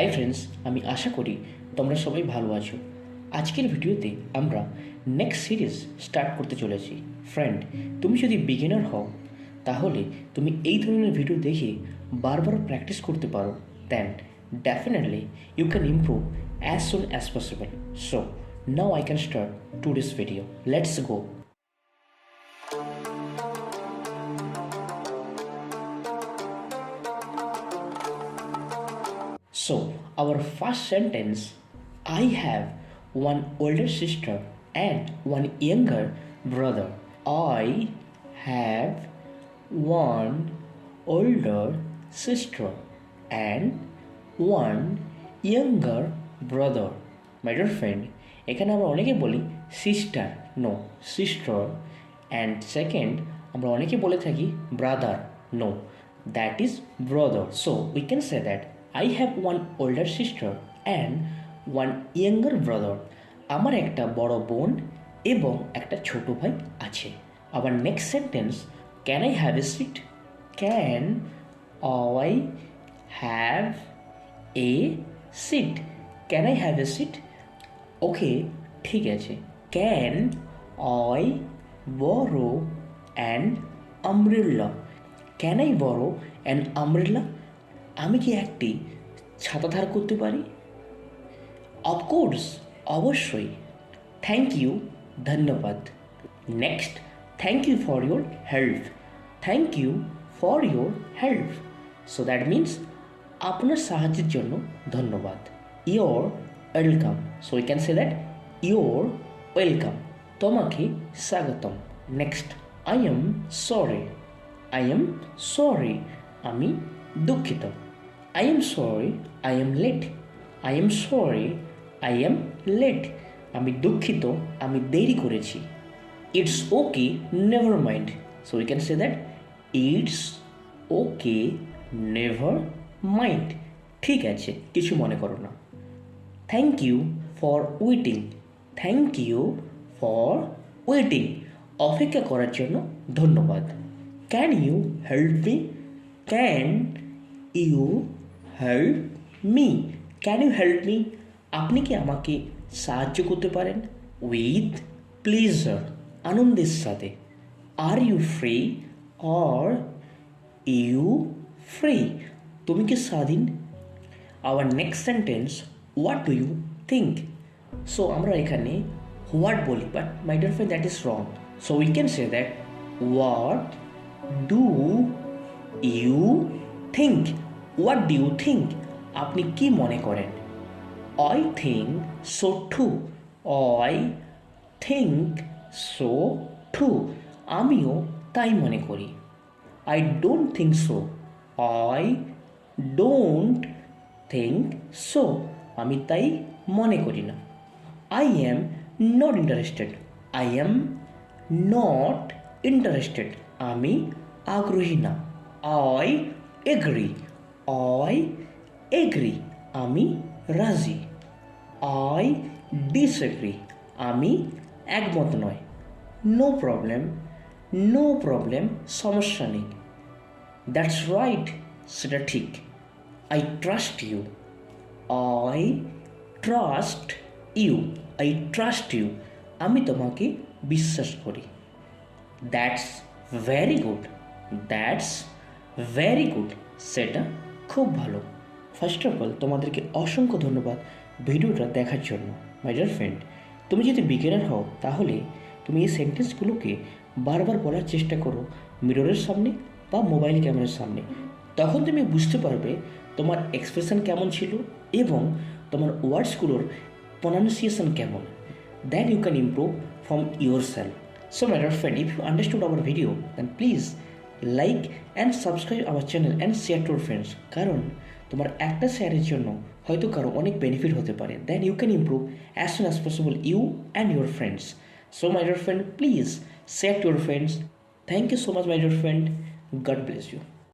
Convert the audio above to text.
Hi friends, আমি আশা করি তোমরা সবাই ভালো আছো। আজকের ভিডিওতে আমরা নেক্সট সিরিজ স্টার্ট করতে চলেছি। ফ্রেন্ড, তুমি যদি বিগিনার হও তাহলে তুমি এই ধরনের ভিডিও দেখে বারবার প্র্যাকটিস করতে পারো, then definitely you can improve as soon as possible. So now I can start today's video. Let's go. So, our first sentence, I have one older sister and one younger brother. I have one older sister and one younger brother. My dear friend, এখানে আমরা অনেকে বলি sister, no sister, and second আমরা অনেকে বলে থাকি brother, no that is brother. So we can say that I have one older sister and one younger brother. আমার একটা বড় বোন এবং একটা ছোট ভাই আছে। আবার next sentence, can I have a seat? Can I have a seat? Can I have a seat? Okay, ঠিক আছে। Can I borrow an umbrella? Can I borrow an umbrella? আমি কি একটি ছাতা ধার করতে পারি? অফকোর্স, অবশ্যই। থ্যাংক ইউ, ধন্যবাদ। Next, thank you for your help. Thank you for your help. So that means আপনার সাহায্যের জন্য ধন্যবাদ। You're welcome. So we can say that your welcome, তোমাকে স্বাগতম। Next, I am sorry. I am sorry, আমি দুঃখিত। I am sorry, I am late. I am sorry, I am late. আমি দুঃখিত, আমি দেরি করেছি। It's okay, never mind. So we can say that it's okay, never mind. ঠিক আছে, কিছু মনে করো না। Thank you for waiting. Thank you for waiting. অপেক্ষা করার জন্য ধন্যবাদ। Can you help me? Can you help me? Can you help me? আপনি কি আমাকে সাহায্য করতে পারেন? উইথ প্লেজার, আনন্দের সাথে। Are you free? Or you free? তুমি কি স্বাধীন? Our next sentence, what do you think? So আমরা এখানে হোয়াট বলি, but my dear friend that is wrong. So we can say that what do you think? What do you think? আপনি কি মনে করেন? I think so too. I think so too, আমিও তাই মনে করি। I don't think so. I don't think so, আমি তাই মনে করি না। I am not interested. I am not interested, আমি আগ্রহী না। I agree. আই এগ্রি, আমি রাজি। আই ডিসএগ্রি, আমি একমত নয়। No problem. নো প্রবলেম, সমস্যা নেই। দ্যাটস রাইট, সেটা ঠিক। I trust you. I trust you. I trust you, আমি তোমাকে বিশ্বাস করি। That's very good. That's very good, সেটা খুব ভালো। ফার্স্ট অফ অল তোমাদেরকে অসংখ্য ধন্যবাদ ভিডিওটা দেখার জন্য। মাই ডিয়ার ফ্রেন্ড, তুমি যদি বিগিনার হও তাহলে তুমি এই সেন্টেন্সগুলোকে বারবার বলার চেষ্টা করো মিররের সামনে বা মোবাইল ক্যামেরার সামনে। তখন তুমি বুঝতে পারবে তোমার এক্সপ্রেশন কেমন ছিল এবং তোমার ওয়ার্ডসগুলোর প্রনাউন্সিয়েশন কেমন। Then you can improve from your self. So my dear friend, if you understood our video then please like and subscribe our channel and share to friends. কারণ তোমার একটা শেয়ারের জন্য হয়তো কারো অনেক বেনিফিট হতে পারে। Then you can improve as soon as possible you and your friends. So my dear friend, please share to your friends. Thank you so much my dear friend. God bless you.